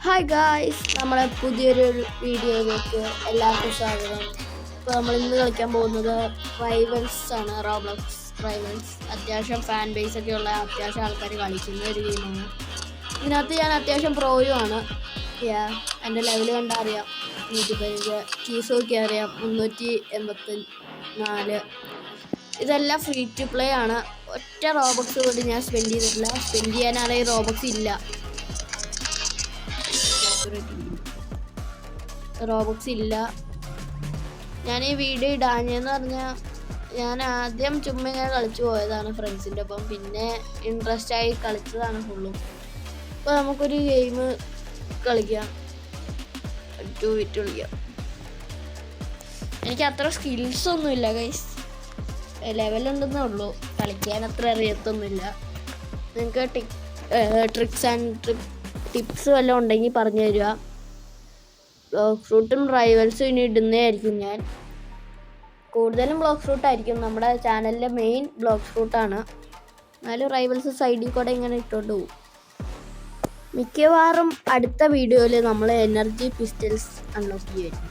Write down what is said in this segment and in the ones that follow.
Hi guys, നമ്മുടെ പുതിയൊരു വീഡിയോയിലേക്ക് എല്ലാവർക്കും സ്വാഗതം. ഇപ്പോൾ നമ്മൾ ഇന്ന് കളിക്കാൻ പോകുന്നത് റൈവൽസ് ആണ്. റോബ്ലോക്സ് റൈവൽസ് അത്യാവശ്യം ഫാൻ ബേസ് ഒക്കെ ഉള്ള അത്യാവശ്യം ആൾക്കാർ കളിക്കുന്ന ഒരു ഗെയിമാണ്. ഇതിനകത്ത് ഞാൻ അത്യാവശ്യം പ്രോയുമാണ്. എൻ്റെ ലെവൽ കണ്ടാൽ അറിയാം. 115 കീസ് നോക്കി അറിയാം. 384. ഇതെല്ലാം ഫ്രീ ടു പ്ലേ ആണ്. ഒറ്റ റോബക്സ് കൊണ്ട് ഞാൻ സ്പെൻഡ് ചെയ്തിട്ടില്ല. സ്പെൻഡ് ചെയ്യാനാണെങ്കിൽ റോബക്സ് ഇല്ല. റോബക്സ് ഇല്ല. ഞാൻ ഈ വീഡിയോ ഇടാഞ്ഞെന്ന് പറഞ്ഞാൽ ഞാൻ ആദ്യം ചുമ്മാ ഇങ്ങനെ കളിച്ചു പോയതാണ് ഫ്രണ്ട്സിൻ്റെ ഒപ്പം. പിന്നെ ഇൻട്രസ്റ്റ് ആയി കളിച്ചതാണ് ഫുള്ളും. അപ്പോൾ നമുക്കൊരു ഗെയിം കളിക്കാം. വിറ്റ് കളിക്കാം. എനിക്ക് അത്ര സ്കിൽസ് ഒന്നുമില്ല ഗൈസ്. ലെവലുണ്ടെന്നേ ഉള്ളൂ. കളിക്കാൻ അത്ര അറിയത്തൊന്നുമില്ല. നിങ്ങൾക്ക് ട്രിക്സ് ആൻഡ് ടിപ്സ് വല്ലതും ഉണ്ടെങ്കിൽ പറഞ്ഞു തരിക. ബ്ലോക്ക് ഫ്രൂട്ടും റൈവൽസും ഇനി ഇടുന്നതായിരിക്കും. ഞാൻ കൂടുതലും ബ്ലോക്ക് ഫ്രൂട്ടായിരിക്കും. നമ്മുടെ ചാനലിലെ മെയിൻ ബ്ലോക്ക് ഫ്രൂട്ടാണ്. എന്നാലും റൈവൽസ് സൈഡിൽ കൂടെ ഇങ്ങനെ ഇട്ടുകൊണ്ട് പോകും. മിക്കവാറും അടുത്ത വീഡിയോയിൽ നമ്മൾ എനർജി പിസ്റ്റൽസ് അൺലോക്ക് ചെയ്യുമായിരിക്കും.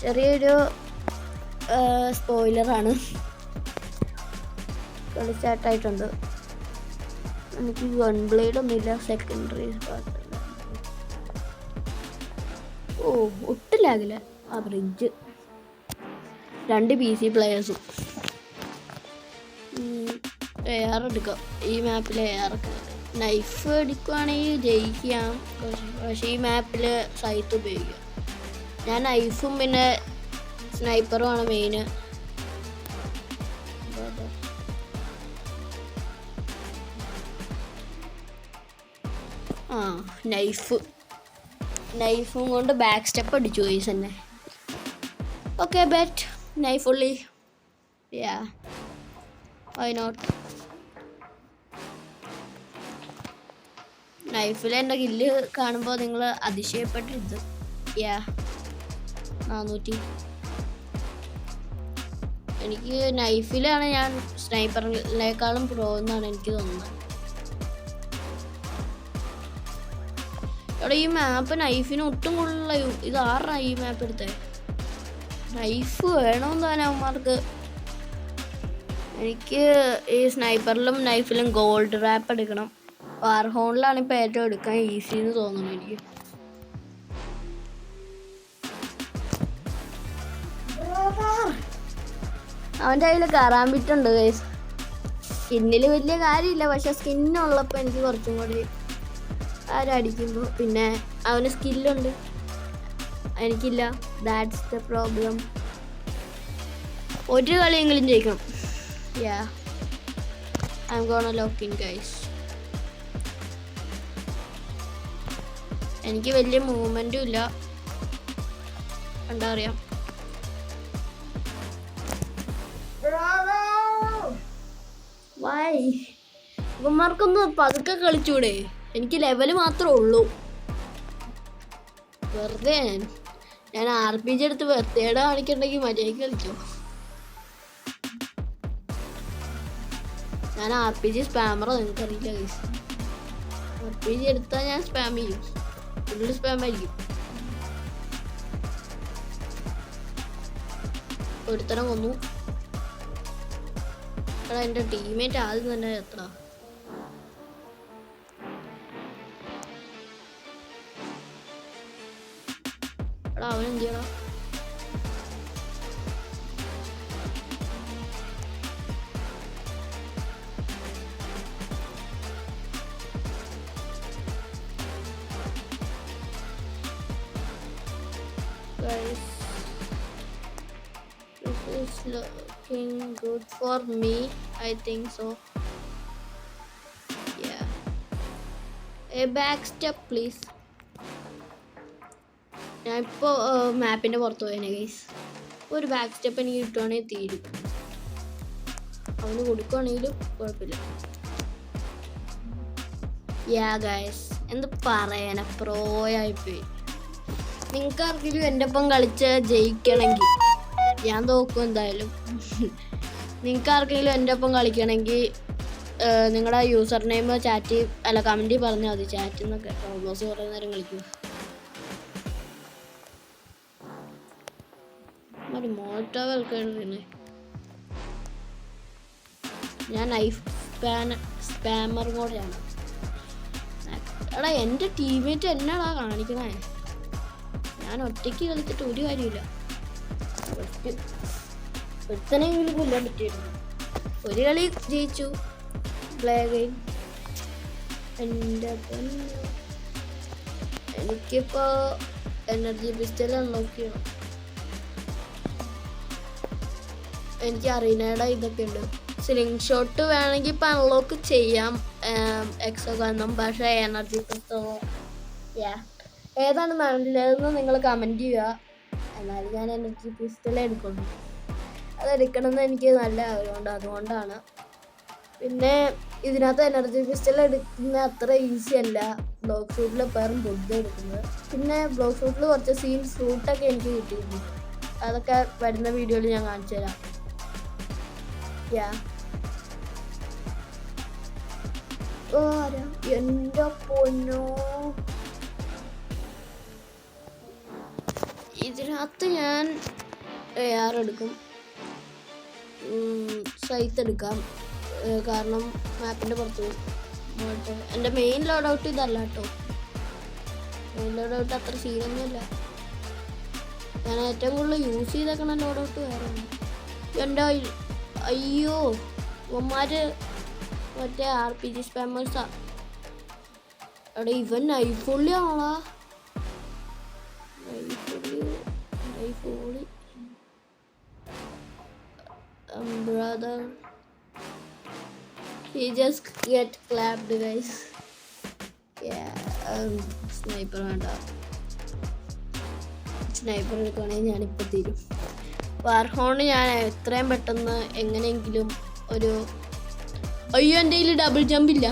ചെറിയൊരു സ്പോയിലറാണ്. കളി സ്റ്റാർട്ടായിട്ടുണ്ട്. എനിക്ക് ഗൺ ബ്ലേഡ് ഒന്നുമില്ല. സെക്കൻഡറി ഒട്ടില്ലാകില്ല. ആ ബ്രിഡ്ജ് 2 PC പ്ലെയേഴ്സും. AR എടുക്കാം. ഈ മാപ്പിൽ AR നൈഫ് എടുക്കുവാണെങ്കിൽ ജയിക്കാം. പക്ഷേ ഈ മാപ്പിൽ സൈറ്റ് ഉപയോഗിക്കാം. ഞാൻ നൈഫും പിന്നെ സ്നൈപ്പറുമാണ് മെയിന്. നൈഫും കൊണ്ട് ബാക്ക് സ്റ്റെപ്പ് അടിച്ചു ഗൈസ് തന്നെ. ഓക്കെ ബെറ്റ് നൈഫ് ഉള്ളി. Why not. നൈഫിൽ എൻ്റെ കില്ല് കാണുമ്പോൾ നിങ്ങൾ അതിശയപ്പെട്ടിരുത്. 400. എനിക്ക് നൈഫിലാണ് ഞാൻ സ്നൈപ്പറിനേക്കാളും പ്രോ എന്നാണ് എനിക്ക് തോന്നുന്നത്. ഇവിടെ ഈ മാപ്പ് നൈഫിന് ഒട്ടും കൊള്ളില്ല. ഇത് ആറാണ് ഈ മാപ്പ് എടുത്തത്. നൈഫ് വേണമെന്ന് തന്നെ അവന്മാർക്ക്. എനിക്ക് ഈ സ്നൈപ്പറിലും നൈഫിലും ഗോൾഡ് റാപ്പ് എടുക്കണം. വാർഹോണിലാണ് ഇപ്പോൾ ഏറ്റവും എടുക്കാൻ ഈസി എന്ന് തോന്നുന്നു എനിക്ക്. അവൻ്റെ കയ്യിൽ കറാമ്പിറ്റുണ്ട് ഗൈസ്. സ്കിന്നിൽ വലിയ കാര്യമില്ല, പക്ഷെ സ്കിന്നുള്ളപ്പോൾ എനിക്ക് കുറച്ചും കൂടി ആരടിക്കുമ്പോൾ. പിന്നെ അവന് സ്കില്ലുണ്ട്, എനിക്കില്ല. That's the problem. ഒരു കളിയെങ്കിലും ജയിക്കണം. I M gonna lock in guys. എനിക്ക് വലിയ മൂവ്മെൻറ്റും ഇല്ല. കണ്ടാ അറിയാം. വൈ ഇവന്മാർക്കൊന്ന് പതുക്കെ കളിച്ചൂടെ? എനിക്ക് ലെവല് മാത്രമേ ഉള്ളൂ. വെറുതെ ഞാൻ RPG എടുത്ത് വെറുതെയുടെ കാണിക്കണ്ടെങ്കിൽ മര്യാദയ്ക്ക് കളിക്കോ. ഞാൻ RPG സ്പാമറോ നിങ്ങൾക്കറിയില്ല ഗൈസ്. RPG എടുത്താൽ ഞാൻ സ്പാം ചെയ്യും. ഫുള്ള് സ്പാം ആയിരിക്കും. ഒരുത്തരം കൊന്നു. എടാ എൻ്റെ ടീമേറ്റ് ആദ്യം തന്നെ എത്ര. എടാ അവൻ എന്ത് ചെയ്യണം? Guys, this is looking good for me. I think so. A back step please. ഞാൻ ഇപ്പോൾ മാപ്പിൻ്റെ പുറത്ത് പോയേനെ ഗൈസ്. ഒരു ബാക്ക് സ്റ്റെപ്പ് എനിക്ക് കിട്ടുവാണെങ്കിൽ തീരും. അവന് കൊടുക്കുവാണെങ്കിലും കുഴപ്പമില്ല. ഗൈസ് എന്ത് പറയാനാ, പ്രോയായിപ്പോയി. നിങ്ങൾക്ക് ആർക്കെങ്കിലും എൻ്റെ ഒപ്പം കളിച്ച് ജയിക്കണമെങ്കിൽ, ഞാൻ തോക്കും എന്തായാലും. നിങ്ങൾക്ക് ആർക്കെങ്കിലും എൻ്റെ ഒപ്പം കളിക്കണമെങ്കിൽ നിങ്ങളുടെ യൂസർ നെയിം ചാറ്റ് അല്ല കമൻറ്റിൽ പറഞ്ഞാൽ മതി. ചാറ്റ് എന്നൊക്കെ റോബ്ലോസ് കുറേ നേരം കളിക്കും. ഒരു മോട്ടോവൽ കേൾക്കുന്നേ. ഞാൻ നൈഫ് സ്പാമർ കൂടെയാണ്. എടാ എൻ്റെ ടീമേറ്റ് എന്നാടാ കാണിക്കണേ? ഞാൻ ഒറ്റയ്ക്ക് കളിച്ചിട്ട് ഒരു കാര്യമില്ല. ഒരുത്തനെങ്കിലും കൊല്ലാൻ പറ്റിയിരുന്നു. ഒരു കളി ജയിച്ചു. Play game. എനിക്കിപ്പോൾ എനർജി പിസ്റ്റൽ അൺലോക്ക് ചെയ്യണം. എനിക്ക് അറീനയുടെ ഇതൊക്കെ ഉണ്ട്. സ്ലിംഗ് ഷോട്ട് വേണമെങ്കിൽ ഇപ്പം അൺലോക്ക് ചെയ്യാം എക്സോ കാരണം. പക്ഷേ എനർജി പിസ്റ്റൽ ഏതാണ് നല്ലതെന്ന് നിങ്ങൾ കമൻറ്റ് ചെയ്യുക. എന്നാലും ഞാൻ എനർജി പിസ്റ്റലേ എടുക്കുള്ളൂ. അതെടുക്കണമെന്ന് എനിക്ക് നല്ല ആഗ്രഹമുണ്ട്. അതുകൊണ്ടാണ്. പിന്നെ ഇതിനകത്ത് എനർജി പിസ്റ്റൽ എടുക്കുന്ന അത്ര ഈസി അല്ല. ബ്ലോക്ക് ഷൂട്ടിൽ പേരും ബുദ്ധി എടുക്കുന്നത്. പിന്നെ ബ്ലോക്ക് ഷൂട്ടിൽ കുറച്ച് ഫ്രൂട്ടൊക്കെ എനിക്ക് കിട്ടിയിരുന്നു. അതൊക്കെ വരുന്ന വീഡിയോയിൽ ഞാൻ കാണിച്ചു തരാം. എൻ്റെ പൊന്നോ, ഇതിനകത്ത് ഞാൻ AR എടുക്കും. സൈത്ത് എടുക്കാം. കാരണം മാപ്പിൻ്റെ പുറത്ത് പോകും. എൻ്റെ മെയിൻ ലോഡ് ഔട്ട് ഇതല്ല കേട്ടോ. മെയിൻ ലോഡ് ഔട്ട് അത്ര സീനൊന്നുമില്ല. ഞാൻ ഏറ്റവും കൂടുതൽ യൂസ് ചെയ്തേക്കണ ലോഡ് ഔട്ട് വേറെ. എൻ്റെ അയ്യോ ഇവന്മാര് മറ്റേ RPG സ്പാമേഴ്സാ. എടാ ഇവൻ നൈഫുള്ളിയാണോടാ? നൈഫുള്ളി brother, he just get clapped guys. Sniper വേണ്ട. സ്നൈപ്പർ എടുക്കുകയാണെങ്കിൽ ഞാനിപ്പോൾ തീരും. വാർഹോണ് ഞാൻ എത്രയും പെട്ടെന്ന് എങ്ങനെയെങ്കിലും ഒരു അയ്യോ എൻ്റെ കയ്യിൽ ഡബിൾ ജമ്പില്ല.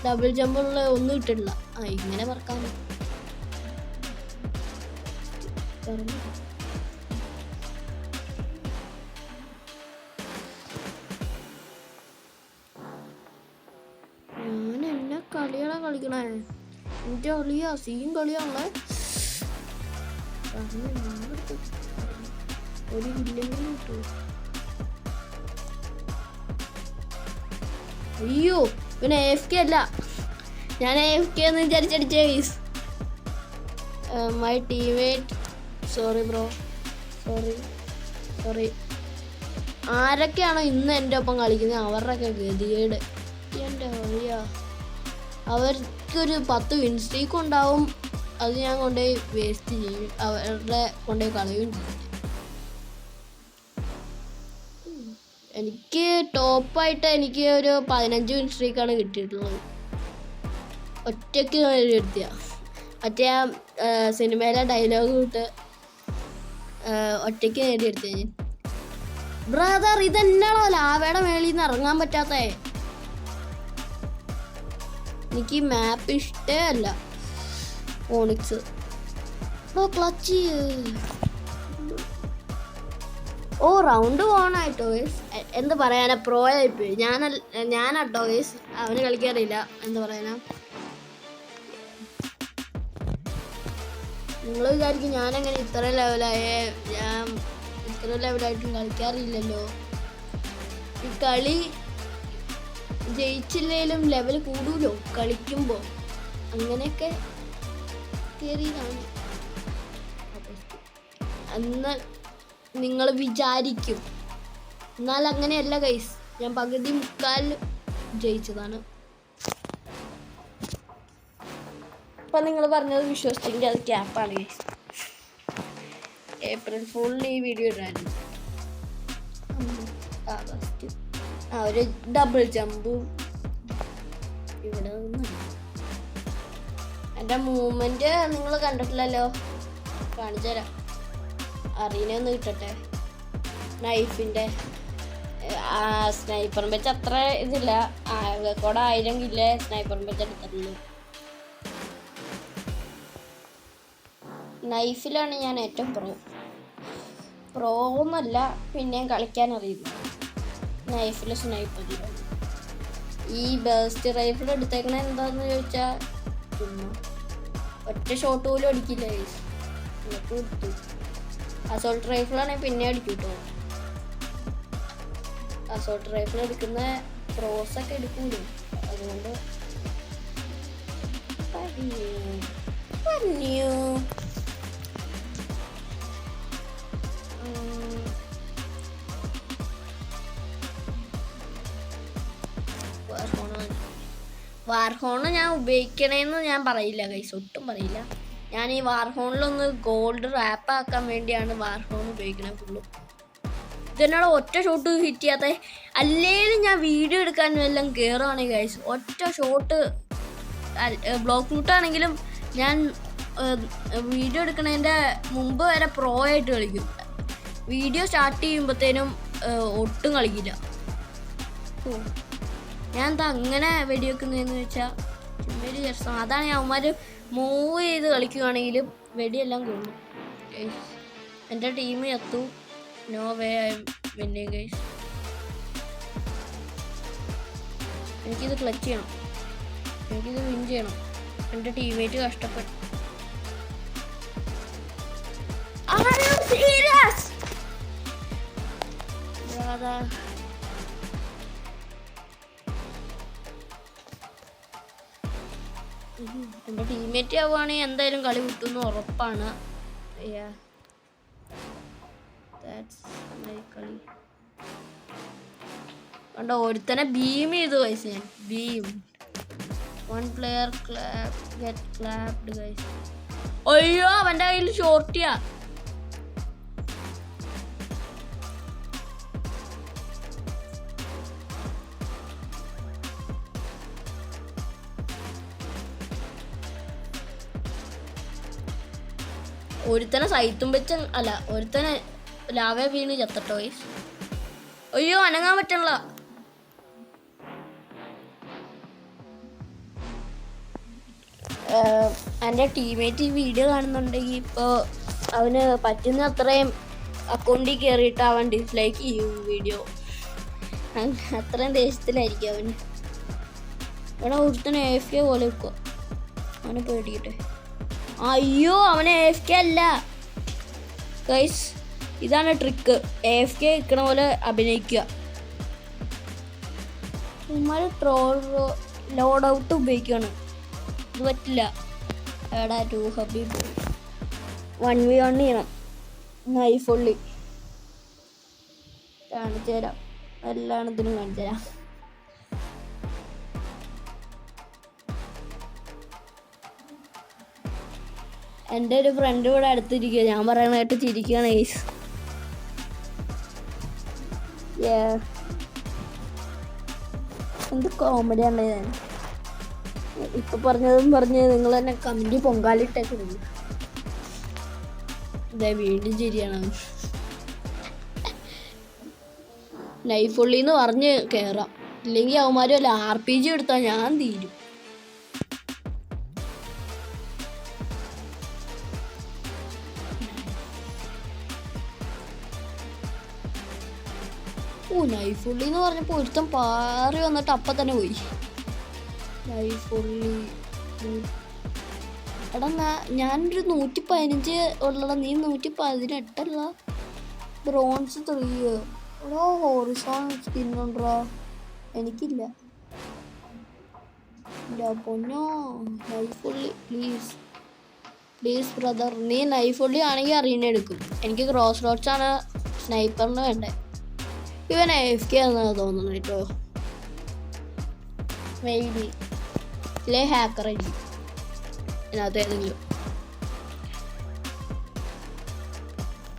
ഡബിൾ ജമ്പുള്ള ഒന്നും ഇട്ടിട്ടില്ല. ഇങ്ങനെ പറക്കാൻ ഞാൻ എന്നെ കളികളാ കളിക്കണേ. എൻ്റെ കളിയാ സീൻ കളിയാണല്ലേ. ഒരു ഇല്ലെങ്കിലും കിട്ടൂ. അയ്യോ പിന്നെ AFK അല്ല, ഞാൻ AFK എന്ന് വിചാരിച്ചടിച്ചേ. My teammate sorry bro, sorry. ആരൊക്കെയാണോ ഇന്ന് എൻ്റെ ഒപ്പം കളിക്കുന്നത് അവരുടെയൊക്കെ ഗതികേട് എൻ്റെ വഴിയാ. അവർക്കൊരു 10 വിൻ സ്ട്രീക്ക് ഉണ്ടാവും. അത് ഞാൻ കൊണ്ടുപോയി വേസ്റ്റ് ചെയ്യും. അവരുടെ കൊണ്ടുപോയി കളയും ചെയ്യും. എനിക്ക് ടോപ്പായിട്ട് എനിക്ക് ഒരു 15 വിൻ സ്ട്രീക്കാണ് കിട്ടിയിട്ടുള്ളത്. ഒറ്റയ്ക്ക് എടുത്തിയ മറ്റേ സിനിമയിലെ ഡയലോഗ് വിട്ട് ഒറ്റയ്ക്ക് നേടിയെടുത്തേ ഞാൻ. ബ്രദർ ഇതെന്നാണോ ലാവയുടെ മേളിൽ നിന്ന് ഇറങ്ങാൻ പറ്റാത്തേ? എനിക്ക് മാപ്പ് ഇഷ്ടേ അല്ല. Onyx clutch. റൗണ്ട് പോകണായിട്ടോ ഗേസ്. എന്ത് പറയാനാ, പ്രോ ആയിപ്പോയി. ഞാനാട്ടോ ഗേസ്. അവന് കളിക്കാറില്ല. എന്ത് പറയാനാ, നിങ്ങൾ വിചാരിക്കും ഞാനെങ്ങനെ ഇത്ര ലെവലായേ? ഞാൻ ഇത്ര ലെവലായിട്ടും കളിക്കാറില്ലല്ലോ. ഈ കളി ജയിച്ചില്ലേലും ലെവൽ കൂടുമല്ലോ കളിക്കുമ്പോൾ. അങ്ങനെയൊക്കെ കയറിയതാണ്. അന്ന് നിങ്ങൾ വിചാരിക്കും, എന്നാൽ അങ്ങനെയല്ല ഗൈസ്. ഞാൻ പകുതി മുക്കാൽ ജയിച്ചതാണ്. അപ്പം നിങ്ങൾ പറഞ്ഞത് വിശ്വസിച്ചെങ്കിൽ അത് ക്യാപ്പാണ് ഗൈസ്. ഏപ്രിൽ ഫുള്ളിൽ ഈ വീഡിയോ ഇടായിരുന്നു. ഒരു ഡബിൾ ജമ്പും ഇവിടെ നിന്നില്ല. എൻ്റെ മൂവ്മെൻറ്റ് നിങ്ങൾ കണ്ടിട്ടില്ലല്ലോ, കാണിച്ചു തരാം. അറീനയൊന്ന് കിട്ടട്ടെ. നൈഫിൻ്റെ സ്നൈപ്പറും വെച്ച് അത്ര ഇതില്ല. കൂടെ 1000 കില്ലേ സ്നൈപ്പറും വെച്ച് എടുത്തിട്ടുള്ളൂ. നൈഫിലാണ് ഞാൻ ഏറ്റവും പ്രോ എന്നല്ല, പിന്നെയും കളിക്കാൻ അറിയുന്നു. നൈഫിൽ സ്നൈപ്പറിൽ ഈ ബേസ്റ്റ് റൈഫിൾ എടുത്തേക്കണ എന്താന്ന് ചോദിച്ചാൽ ഒറ്റ ഷോട്ട് പോലും അടിക്കില്ല ഗൈസ്. എന്നിട്ട് എടുത്തു. അസോൾട്ട് റൈഫിളാണെങ്കിൽ പിന്നെ അടിക്കും കേട്ടോ. അസോൾട്ട് റൈഫിൾ എടുക്കുന്ന ക്രോസൊക്കെ എടുക്കൂലോ, അതുകൊണ്ട് വാർഹോണ് ഞാൻ ഉപയോഗിക്കണേന്ന് ഞാൻ പറയില്ല ഗൈസ്, ഒട്ടും പറയില്ല. ഞാൻ ഈ വാർഹോണിലൊന്ന് ഗോൾഡ് റാപ്പ് ആക്കാൻ വേണ്ടിയാണ് വാർഹോൺ ഉപയോഗിക്കണത് ഫുള്ളും. ഇതെന്നോട് ഒറ്റ ഷോട്ട് ഹിറ്റ് ചെയ്യാത്ത, അല്ലേലും ഞാൻ വീഡിയോ എടുക്കാനും എല്ലാം കയറുകയാണെങ്കിൽ ഗൈസ് ഒറ്റ ഷോട്ട് ബ്ലോക്ക് മ്യൂട്ടാണെങ്കിലും ഞാൻ വീഡിയോ എടുക്കണതിൻ്റെ മുമ്പ് വരെ പ്രോ ആയിട്ട് കളിക്കും. വീഡിയോ സ്റ്റാർട്ട് ചെയ്യുമ്പോഴത്തേനും ഒട്ടും കളിക്കില്ല. ഞാൻ എന്താ അങ്ങനെ വെടിവെക്കുന്നതെന്ന് വെച്ചാൽ ചുമ്മാരി രസം. അതാണ് അവന്മാർ മൂവ് ചെയ്ത് കളിക്കുകയാണെങ്കിലും വെടിയെല്ലാം കൊള്ളും. എൻ്റെ ടീം എത്തു. No way I'm winning guys. എനിക്കിത് ക്ലച്ച് ചെയ്യണം, എനിക്കിത് വിൻ ചെയ്യണം. എൻ്റെ ടീമേറ്റ് കഷ്ടപ്പെട്ടു. എൻ്റെ ടീമേറ്റ് ആവുകയാണെങ്കിൽ എന്തായാലും കളി കിട്ടുമെന്ന് ഉറപ്പാണ്. കണ്ടോ, ഒരുത്തനെ ബീം ചെയ്തു ഗൈസ്. ഞാൻ beam 1 player get clapped guys. അയ്യോ, അവൻ്റെ കയ്യിൽ ഷോർട്ടിയാ. ഒരുത്തനെ സൈത്തും വെച്ച അല്ല, ഒരുത്തനെ ലാവേ വീണ് ചത്തട്ടോ ഗൈസ്. അയ്യോ, അനങ്ങാൻ പറ്റണല്ല. എൻ്റെ ടീമേറ്റ് ഈ വീഡിയോ കാണുന്നുണ്ടെങ്കിൽ ഇപ്പോൾ അവന് പറ്റുന്ന അത്രയും അക്കൗണ്ടിൽ കയറിയിട്ട് അവൻ ഡിസ്ലൈക്ക് ചെയ്യും വീഡിയോ. അത്രയും ദേഷ്യത്തിലായിരിക്കും അവന്. ഇവിടെ ഒരുത്തനെ AFK പോലെ വെക്കുക. അവനെ പേടിക്കട്ടെ. അയ്യോ, അവനെ AFK അല്ല ഗൈസ്. ഇതാണ് ട്രിക്ക്, AFK നിൽക്കണ പോലെ അഭിനയിക്കുക. ഇമാര് ലോഡ് ഔട്ട് ഉപയോഗിക്കുകയാണ്. ഇത് പറ്റില്ല. എടാ 2 ഹബി 1v1 ചെയ്യണം. നൈഫ് ഉള്ളി കാണിച്ചു തരാം, എല്ലാത്തിനും കാണിച്ചു തരാം. എൻ്റെ ഒരു ഫ്രണ്ട് ഇവിടെ അടുത്തിരിക്കുക, ഞാൻ പറയണായിട്ട് ചിരിക്കുകയാണ് ഗൈസ്. എന്ത് കോമഡിയാണ് ഞാൻ ഇപ്പൊ പറഞ്ഞതും പറഞ്ഞ് നിങ്ങൾ തന്നെ കമന്റ് പൊങ്കാലിട്ടേക്കുന്നു. ഇതേ വീണ്ടും ശരിയാണ്. നൈഫ് ഉള്ളിന്ന് പറഞ്ഞ് കയറാം, ഇല്ലെങ്കിൽ അവന്മാര് വല്ല RPG എടുത്താൽ ഞാൻ തീരും. നൈഫ് ഉള്ളി എന്ന് പറഞ്ഞപ്പോൾ ഒരുത്തം പാറി വന്നിട്ട് അപ്പം തന്നെ പോയി. നൈഫ് ഉള്ളി എടാ, ഞാനൊരു 115 ഉള്ളടാ, നീ 118 ബ്രോൺസ് 3. എടാ ഹോറിസോൺ സ്കിന്നുണ്ടോ? എനിക്കില്ല. പൊന്നോ, നൈഫ് ഉള്ളി പ്ലീസ് പ്ലീസ് ബ്രദർ. നീ നൈഫ് ഉള്ളി ആണെങ്കിൽ അറിയണ എടുക്കും. എനിക്ക് ക്രോസ് റോഡ്സ് ആണ് സ്നൈപ്പറിന് വേണ്ടേ. ഇവൻ AFK എന്നാണ് തോന്നുന്നു കേട്ടോ. മെയ്ബി ഇല്ലേ ഹാക്കർ ആയിരിക്കും ഇതിനകത്ത് ഏതെങ്കിലും.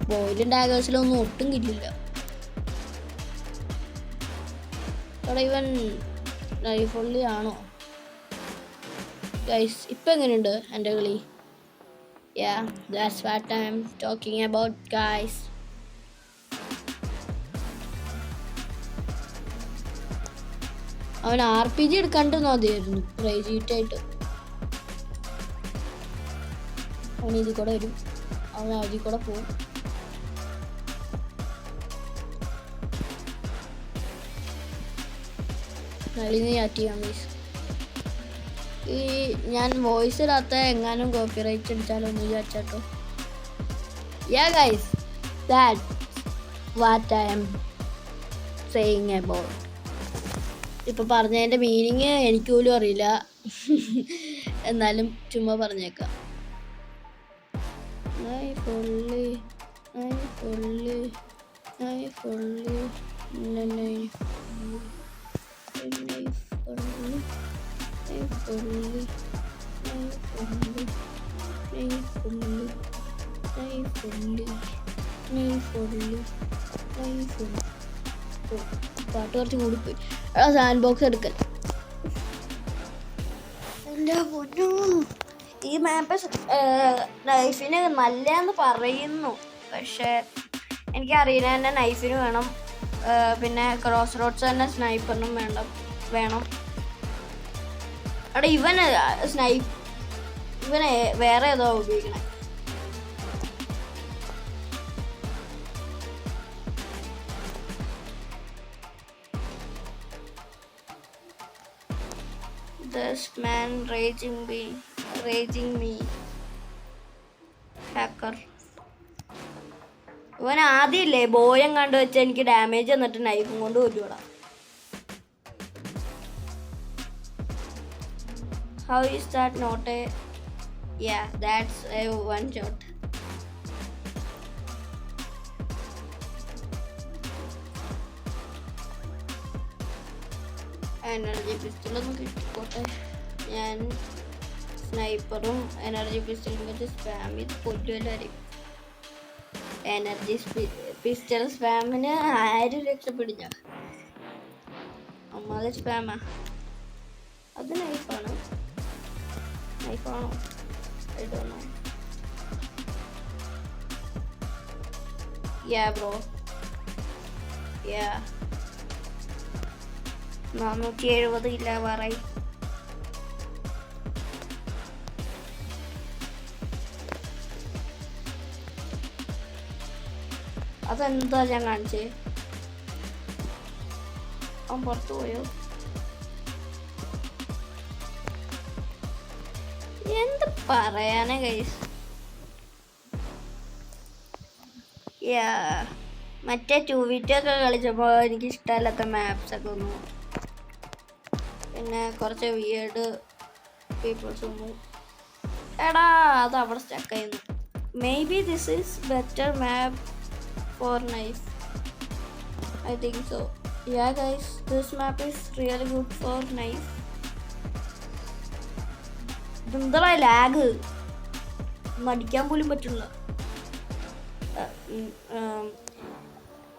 ബോയിലും ഡാഗേഴ്സിലൊന്നും ഒട്ടും കിട്ടില്ല. അവിടെ ഇവൻ നൈഫ് ഉള്ളി ആണോ ഗൈസ്? ഇപ്പം എങ്ങനെയുണ്ട് എൻ്റെ കളി? Yeah, that's what I'm talking about guys. അവൻ RPG എടുക്കാണ്ട് മതിയായിരുന്നു, റേജീറ്റായിട്ട്. അവൻ ഇതിൽ കൂടെ വരും, അവൻ അതിൽ കൂടെ പോവും. അല്ലെങ്കിൽ ചാറ്റ് ചെയ്യാം ഗൈസ്. ഈ ഞാൻ വോയിസ് ഇടാത്ത എങ്ങാനും കോപ്പിറൈറ്റ് അടിച്ചാലോ ഒന്ന് വിചാരിച്ചാട്ടോ. Yeah guys, that's what I am saying about. ഇപ്പം പറഞ്ഞതിൻ്റെ മീനിങ് എനിക്ക് പോലും അറിയില്ല, എന്നാലും ചുമ്മാ പറഞ്ഞേക്കാം. പാട്ട് കുറച്ച് കൂടിപ്പോയി. സാൻഡ് ബോക്സ് എടുക്കൽ. എൻ്റെ പൊന്നോ, ഈ മാപ്പ് നൈഫിന് നല്ലതെന്ന് പറയുന്നു, പക്ഷേ എനിക്കറിയില്ല. തന്നെ നൈഫിന് വേണം, പിന്നെ ക്രോസ് റോഡ്സ് തന്നെ സ്നൈപ്പറിനും വേണം. അവിടെ ഇവന് വേറെ ഏതോ ഉപയോഗിക്കണേ. This man raging me hacker. ഇവൻ ആദ്യമില്ലേ ബോയം കണ്ടു വെച്ച എനിക്ക് ഡാമേജ് എന്നിട്ട് നൈഫും കൊണ്ട് കൊല്ലുവിടാം. How is that not a... Yeah, that's a one shot. Energy പിസ്റ്റലൊന്നും കിട്ടിക്കോട്ടെ. ഞാൻ സ്നൈപ്പറും എനർജി പിസ്റ്റലും വെച്ച് സ്പാം ചെയ്ത് കൊല്ലുവല്ലായിരിക്കും. എനർജി പിസ്റ്റൽ സ്പാമിന് ആരും രക്ഷപ്പെടില്ല. അമ്മാതെ സ്പാമാ. അത് നൈഫാണോ? I don't know. Yeah bro. Yeah. 470 ഇല്ല പറയ്. അതെന്താ ഞാൻ കാണിച്ചേ? അവൻ പുറത്തു പോയോ? എന്ത് പറയാനാ ഗൈസ്. മറ്റേ 2v2 ഒക്കെ കളിച്ചപ്പോൾ എനിക്ക് ഇഷ്ടമല്ലാത്ത മാപ്സ് ഒക്കെ ഒന്നു, പിന്നെ കുറച്ച് വിയേർഡ് പീപ്പിൾസ് ഒന്നു. എടാ അത് അവിടെ സ്റ്റക്കായിരുന്നു. Maybe this is better map for knife. I think so. Yeah guys, this map is really good for knife. എന്താ ലാഗ്, മടിക്കാൻ പോലും പറ്റില്ല.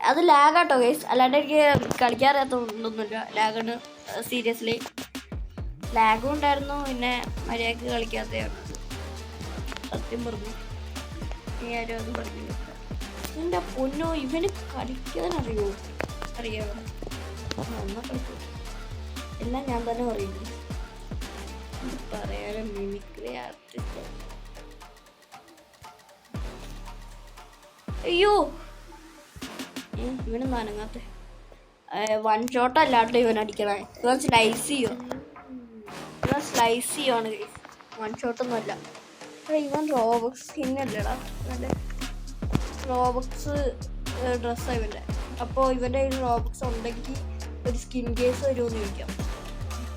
അത് ലാഗാട്ടോ ഗൈസ്, അല്ലാണ്ട് എനിക്ക് കളിക്കാറിയാത്തൊന്നുമില്ല. ലാഗാണ് സീരിയസ്ലി. ലാഗും ഉണ്ടായിരുന്നു, പിന്നെ മര്യാദക്ക് കളിക്കാത്തതാണ് സത്യം പറഞ്ഞു. ഇനി ആരും അത് പഠിക്കുന്നില്ല. എൻ്റെ പൊന്നോ, ഇവന് കളിക്കാൻ അറിയാമോ? നന്നാ കളിക്കും. എല്ലാം ഞാൻ തന്നെ പറയുന്നു. പറയാനും മിമിക്രി ആർട്ടിസ്റ്റ്. അയ്യോ, ഇവനൊന്നും അനങ്ങാത്ത. വൺ ഷോട്ട് അല്ലാട്ടോ ഇവൻ അടിക്കണേ. ഇവൻ സ്ലൈസ് ചെയ്യുവാണ്. വൺ ഷോട്ടൊന്നും അല്ല. ഇവൻ റോബക്സ് സ്കിന്നല്ലേടാ, ഇവൻ്റെ റോബക്സ് ഡ്രസ്സാണ് ഇവൻ്റെ. അപ്പോൾ ഇവൻ്റെ കയ്യിൽ റോബക്സ് ഉണ്ടെങ്കിൽ ഒരു സ്കിൻ കേസ് വരുമെന്ന് ചോദിക്കാം,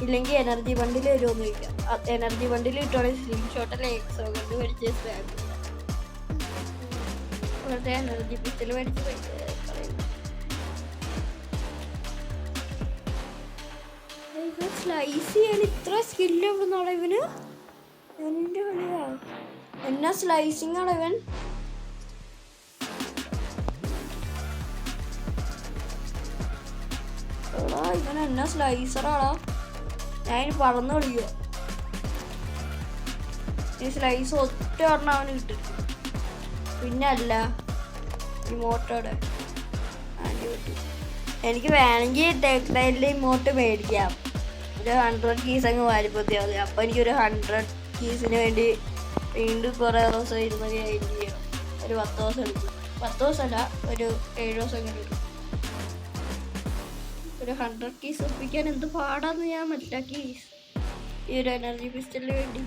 ഇല്ലെങ്കിൽ എനർജി ബണ്ടിൽ വരുമെന്ന് ചോദിക്കാം. എനർജി ബണ്ടിൽ കിട്ടുവാണെങ്കിൽ സ്ക്രീൻ ഷോട്ടല്ലേ എക്സോ കണ്ട് മേടിച്ച് സ്പാം വെറുതെ എനർജി പിസ്റ്റൽ മേടിച്ച് കളയുന്നു. സ്ലൈസ് ചെയ്യാൻ ഇത്ര സ്കില്ല് എവിടുന്നാണ് ഇവന്? എൻ്റെ കളിയാ, എന്നാ സ്ലൈസിങ് ആണ് ഇവൻ. ഇവൻ എന്നാ സ്ലൈസറാടാ. ഞാൻ പറന്ന് കളിക്കുക. ഈ സ്ലൈസ് ഒറ്റ ഒരെണ്ണം അവന് കിട്ടും. പിന്നെ അല്ല ഇമോട്ടോടെ ആൻറ്റി കിട്ടും. എനിക്ക് വേണമെങ്കിൽ ടെക്സ്റ്റൈലിൽ ഇമോട്ട് മേടിക്കാം. ഒരു 100 കീസ് അങ്ങ് വാരിപ്പത്തിയാൽ മതി. അപ്പോൾ എനിക്കൊരു 100 കീസിന് വേണ്ടി വീണ്ടും കുറേ ദിവസം ഇരുന്ന് ഗ്രൈൻഡ് ചെയ്യണം. ഒരു 10 ദിവസം എടുക്കും. 10 ദിവസമല്ല, ഒരു 7 ദിവസം ഇങ്ങനെ എടുക്കും. ഒരു 100 കീസ് ഒപ്പിക്കാൻ എന്ത് പാടാന്ന് ഞാൻ മനസ്സിലാക്കി ഈ ഒരു എനർജി പിസ്റ്റലിന് വേണ്ടി.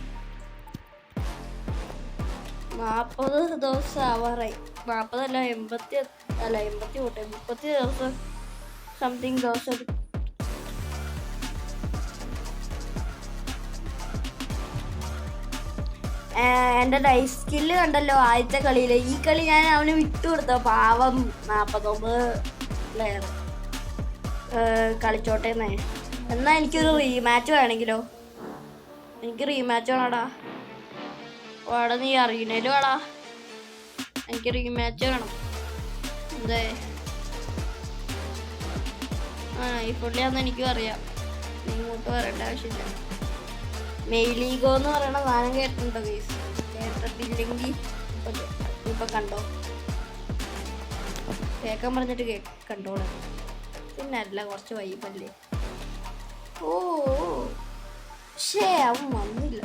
40 ദിവസം ആവാറായി. 40 അല്ല 30 ദിവസം സംതിങ് ദിവസം. എൻ്റെ ലൈഫ് സ്കില്ല് കണ്ടല്ലോ ആദ്യത്തെ കളിയിൽ. ഈ കളി ഞാൻ അവന് വിട്ടുകൊടുത്ത പാവം 49 പ്ലെയർ കളിച്ചോട്ടേന്നേ. എന്നാൽ എനിക്കൊരു റീമാച്ച് വേണമെങ്കിലോ? എനിക്ക് റീമാച്ച് വേണടാ. വാടാ, നീ അറിയണേലും വാടാ, എനിക്ക് റീമാച്ച് വേണം. എന്തേ ഈ പുള്ളിയാന്ന് എനിക്കും അറിയാം, നീ ഇങ്ങോട്ട് വരേണ്ട ആവശ്യമില്ല. മെയിലീഗോ എന്ന് പറയണ സാധനം കേട്ടിട്ടുണ്ടോ ഗൈസ്? കേട്ടിട്ടില്ലെങ്കിൽ ഇപ്പൊ കണ്ടോ, കേൾക്കാൻ പറഞ്ഞിട്ട് കണ്ടോളാം. പിന്നെ അല്ല, കുറച്ച് വൈബല്ലേ. ഓ അവൻ വന്നില്ല.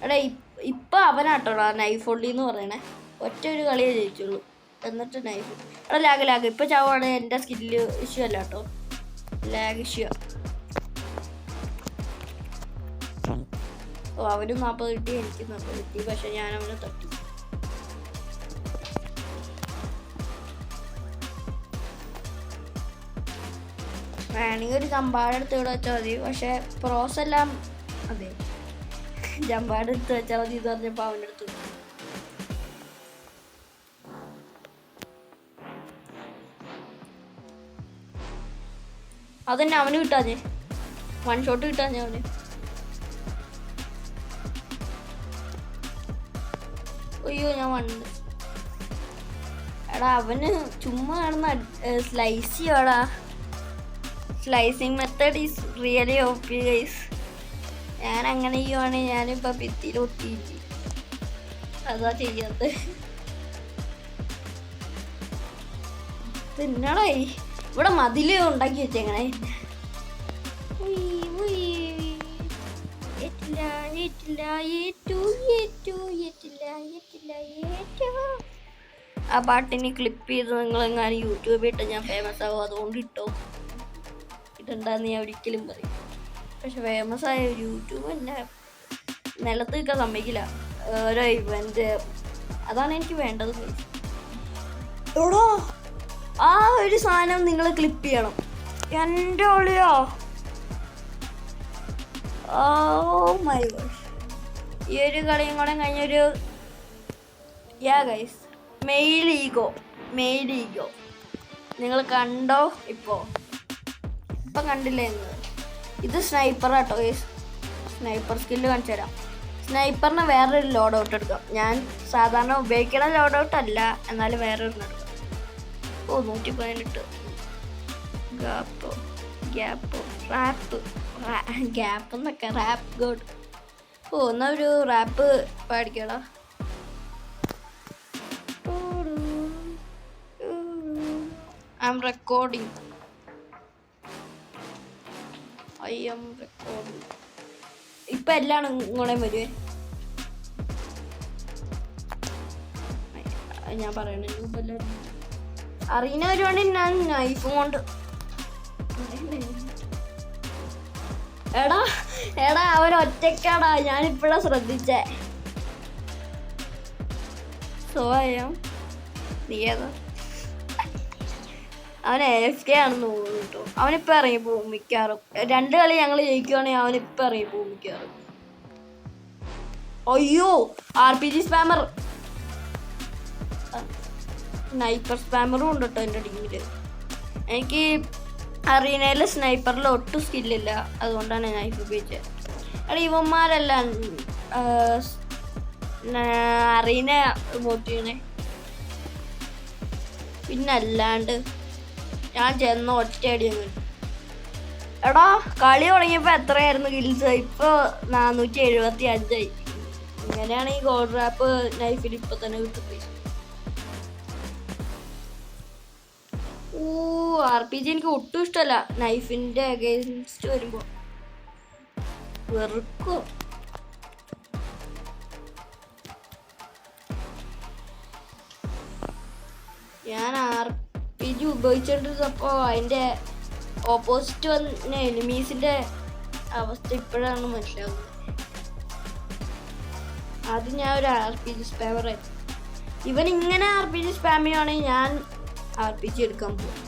എടാ ഇപ്പൊ അവനാട്ടോടാ നൈഫ് ഒള്ളി എന്ന് പറയണേ. ഒറ്റ ഒരു കളിയേ ജയിച്ചുള്ളൂ, എന്നിട്ട് നൈഫ്. എടാ ലാഗ് ഇപ്പൊ ചാവാണ്. എൻ്റെ സ്കില്ല് ഇഷ്യൂ അല്ല കേട്ടോ, ലാഗ് ഇഷ്യൂ. ഓ അവന് 40 കിട്ടി, എനിക്ക് 40 കിട്ടി. പക്ഷെ ഞാൻ അവനെ തട്ടി. വേണമെങ്കിൽ ഒരു ചമ്പാട് എടുത്ത് ഇവിടെ വെച്ചാൽ മതി. പക്ഷെ പ്രോസ് എല്ലാം അതെ ചമ്പാട് എടുത്ത് വെച്ചാൽ മതി എന്ന് പറഞ്ഞപ്പോൾ അവൻ്റെ അടുത്ത് അതന്നെ അവന് കിട്ടാഞ്ഞേ. 1 ഷോട്ട് കിട്ടാഞ്ഞേ അവന്. അയ്യോ ഞാൻ വണ്ട്. എടാ അവന് ചുമ്മാ കാണുന്ന സ്ലൈസ് ചെയ്യാടാ. Slicing method is really OP guys. ഞാൻ അങ്ങനെ ചെയ്യുവാണെങ്കിൽ ഞാനിപ്പോൾ ഭിത്തിയിൽ ഒത്തിയിട്ട് അതാ ചെയ്യാത്ത. പിന്നടായി ഇവിടെ മതില് ഉണ്ടാക്കി വെച്ചേക്കണേ. ആ പാട്ടിനി ക്ലിപ്പ് ചെയ്ത് നിങ്ങളെങ്ങാനും യൂട്യൂബിൽ ഇട്ട് ഞാൻ ഫേമസ് ആവും. അതുകൊണ്ട് ഇട്ടോ, ഇട്ടുണ്ടാന്ന് ഞാൻ ഒരിക്കലും പറയും. പക്ഷെ ഫേമസ് ആയ യൂട്യൂബ് എന്നെ നിലത്ത് നിൽക്കാൻ സമ്മതിക്കില്ല. ഓരോ ഇവന്റ് അതാണ് എനിക്ക് വേണ്ടത്. എടോ ആ ഒരു സാധനം നിങ്ങൾ ക്ലിപ്പ് ചെയ്യണം. എൻ്റെ ഒളിയോ, ഓ മൈ ഗോഡ്. ഈ ഒരു കളിയും കൂടെ കഴിഞ്ഞൊരു ഗൈസ് മെയിൽ ഈഗോ നിങ്ങൾ കണ്ടോ? ഇപ്പം കണ്ടില്ലേ എന്ന്? ഇത് സ്നൈപ്പർ കേട്ടോ ഗൈസ്. സ്നൈപ്പർ സ്കില്ല് കാണിച്ചു തരാം. സ്നൈപ്പറിന് വേറൊരു ലോഡ് ഔട്ട് എടുക്കാം. ഞാൻ സാധാരണ ഉപയോഗിക്കണ ലോഡ് ഔട്ട് അല്ല, എന്നാലും വേറൊരു എടുക്കാം. ഓ 118 ഗ്യാപ്പ് എന്നൊക്കെ റാപ്പ് ഗോഡ്. ഓ എന്നാ ഒരു റാപ്പ് പാടിക്കടാ. I'm recording. ഇപ്പൊ എല്ലാം ഇങ്ങോട്ടേ വരുവേ. ഞാൻ പറയണ അറിയുന്ന വരുവാണെങ്കിൽ ഞാൻ നൈഫും കൊണ്ട്. എടാ അവൻ ഒറ്റക്കാടാ, ഞാനിപ്പോഴാ ശ്രദ്ധിച്ചേ. സോയം നീ ഏതാ? അവൻ AFK ആണെന്ന് തോന്നുന്നു കേട്ടോ. അവനിപ്പോൾ ഇറങ്ങിപ്പോവും മിക്കാറും. 2 കളി ഞങ്ങൾ ജയിക്കുവാണെങ്കിൽ അവനിപ്പോൾ ഇറങ്ങിപ്പോവും മിക്കാറും. അയ്യോ RPG സ്പാമർ, സ്നൈപ്പർ സ്പാമറും ഉണ്ട് കേട്ടോ എൻ്റെ ടീമിൽ. എനിക്ക് അറീനയിൽ സ്നൈപ്പറിൽ ഒട്ടും സ്കില്ലില്ല, അതുകൊണ്ടാണ് നൈഫ് ഉപയോഗിച്ചത്. എടാ ഇവന്മാരെല്ലാം അറീന വോട്ട് ചെയ്യണേ. പിന്നല്ലാണ്ട് ഞാൻ ചെന്ന ഒറ്റയടി അങ്ങ്. എടാ കളി തുടങ്ങിയപ്പോൾ എത്രയായിരുന്നു ഗിൽസ്? ഇപ്പോൾ 475ആയി. ഇങ്ങനെയാണ് ഈ ഗോൾഡ് റാപ്പ് നൈഫിൽ ഇപ്പം തന്നെ കിട്ടുന്നത്. RPG എനിക്ക് ഒട്ടും ഇഷ്ടമല്ല. നൈഫിൻ്റെ അഗൈൻസ്റ്റ് വരുമ്പോൾ വെറുക്കോ. ഞാൻ RPG ഉപയോഗിച്ചുകൊണ്ടിരുന്നപ്പോൾ അതിൻ്റെ ഓപ്പോസിറ്റ് വന്ന എനിമീസിൻ്റെ അവസ്ഥ ഇപ്പോഴാണ് മനസ്സിലാവുന്നത്. അത് ഞാൻ ഒരു RPG സ്പാമറായിരുന്നു. ഇവൻ ഇങ്ങനെ RPG സ്പാമിയാണെങ്കിൽ ഞാൻ RPG എടുക്കാൻ പോകും.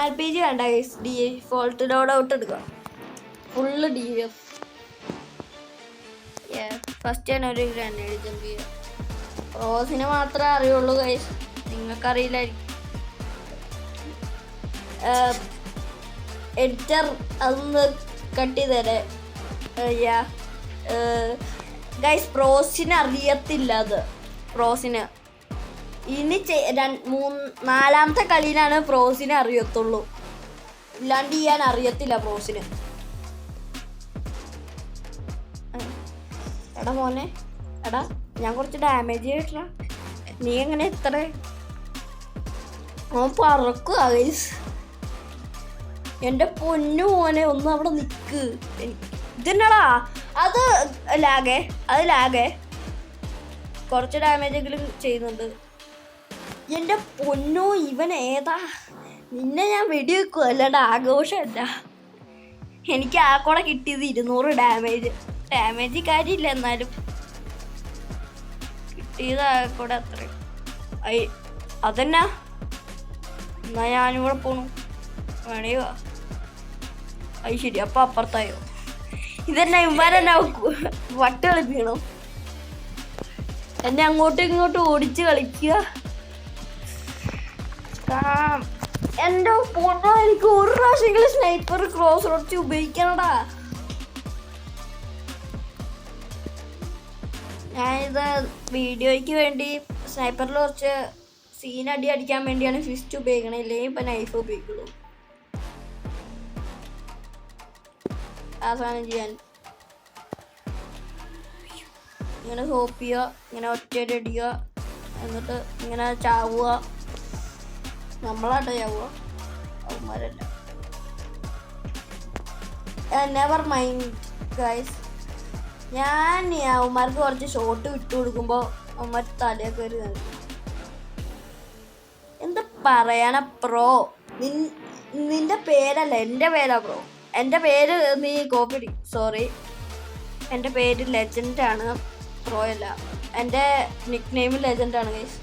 RPG വേണ്ട ഗൈസ്, ഡിഫോൾട്ട് ലോഡ് ഔട്ട് എടുക്കാം. Full DF. ഫസ്റ്റ് ഞാൻ ഒരു ഗ്രാനേഡ് ജമ്പ് ചെയ്യാം. റോസിനെ മാത്രമേ അറിയുള്ളൂ ഗൈസ്, നിങ്ങൾക്കറിയില്ലായിരിക്കും. എഡിറ്റർ അതൊന്ന് കട്ട് ചെയ്ത് തരേ. ഗൈസ് പ്രോസിന് അറിയത്തില്ല. അത് പ്രോസിന് ഇനി നാലാമത്തെ കളിയിലാണ് പ്രോസിനെ അറിയത്തുള്ളൂ, ഇല്ലാണ്ട് ചെയ്യാൻ അറിയത്തില്ല പ്രോസിന്. എടാ മോനെ, എടാ ഞാൻ കുറച്ച് ഡാമേജ് ചെയ്തിട്ടാ, നീ എങ്ങനെ എത്ര അവൻ പറക്കുക ഗൈസ്. എൻ്റെ പൊന്നു മോനെ ഒന്ന് അവിടെ നിൽക്ക്. ഇതെന്നടാ അത് ലാഗേ കുറച്ച് ഡാമേജ് എങ്കിലും ചെയ്യുന്നുണ്ട്. എൻ്റെ പൊന്നോ ഇവൻ ഏതാ? നിന്നെ ഞാൻ വെടിവെക്കുക, അല്ലാണ്ട് ആഘോഷമല്ല. എനിക്ക് ആ കൂടെ കിട്ടിയത് 200 ഡാമേജ് കാര്യമില്ല, എന്നാലും കിട്ടിയത് ആ കൂടെ അത്രയും. അതെന്നാ, എന്നാ ഞാനിവിടെ പോണു, വേണേവാ. അത് ശരി, അപ്പം അപ്പുറത്തായോ? ഇതെന്നാ ഇവരെന്നാ വട്ട് കളിപ്പിക്കണോ? എന്നെ അങ്ങോട്ടും ഇങ്ങോട്ടും ഓടിച്ച് കളിക്കുക. എൻ്റെ പൊന്നോ, എനിക്ക് ഒരു പ്രാവശ്യമെങ്കിലും സ്നൈപ്പർ ക്രോസ് റോഡ് ഉപയോഗിക്കണടാ. ഞാനിത് വീഡിയോയ്ക്ക് വേണ്ടി സ്നൈപ്പറിൽ കുറച്ച് സീൻ അടിക്കാൻ വേണ്ടിയാണ് ഫിസ്റ്റ് ഉപയോഗിക്കണത്, ഇല്ലെങ്കിൽ ഇപ്പം നൈഫ് ഉപയോഗിക്കുള്ളൂ ആ സാധനം ചെയ്യാൻ. ഇങ്ങനെ ഹോപ്പ് ചെയ്യുക, ഇങ്ങനെ ഒറ്റയടി അടിക്കുക, എന്നിട്ട് ഇങ്ങനെ ചാവുക. നമ്മളാട്ടോ ചാവുക, അവന്മാരല്ല. Never mind guys. ഞാൻ അവന്മാർക്ക് കുറച്ച് ഷോട്ട് വിട്ടു കൊടുക്കുമ്പോൾ അവന്മാർ തലയൊക്കെ ഒരു എന്താ പറയാനാ പ്രോ. നിന്റെ പേരല്ല, എൻ്റെ പേരാ പ്രോ. എൻ്റെ പേര് നീ കോപ്പി, സോറി, എൻ്റെ പേര് ലെജൻഡാണ്, പ്രോ അല്ല. എൻ്റെ നിക്ക് നെയിം ലെജൻഡാണ് ഗൈസ്.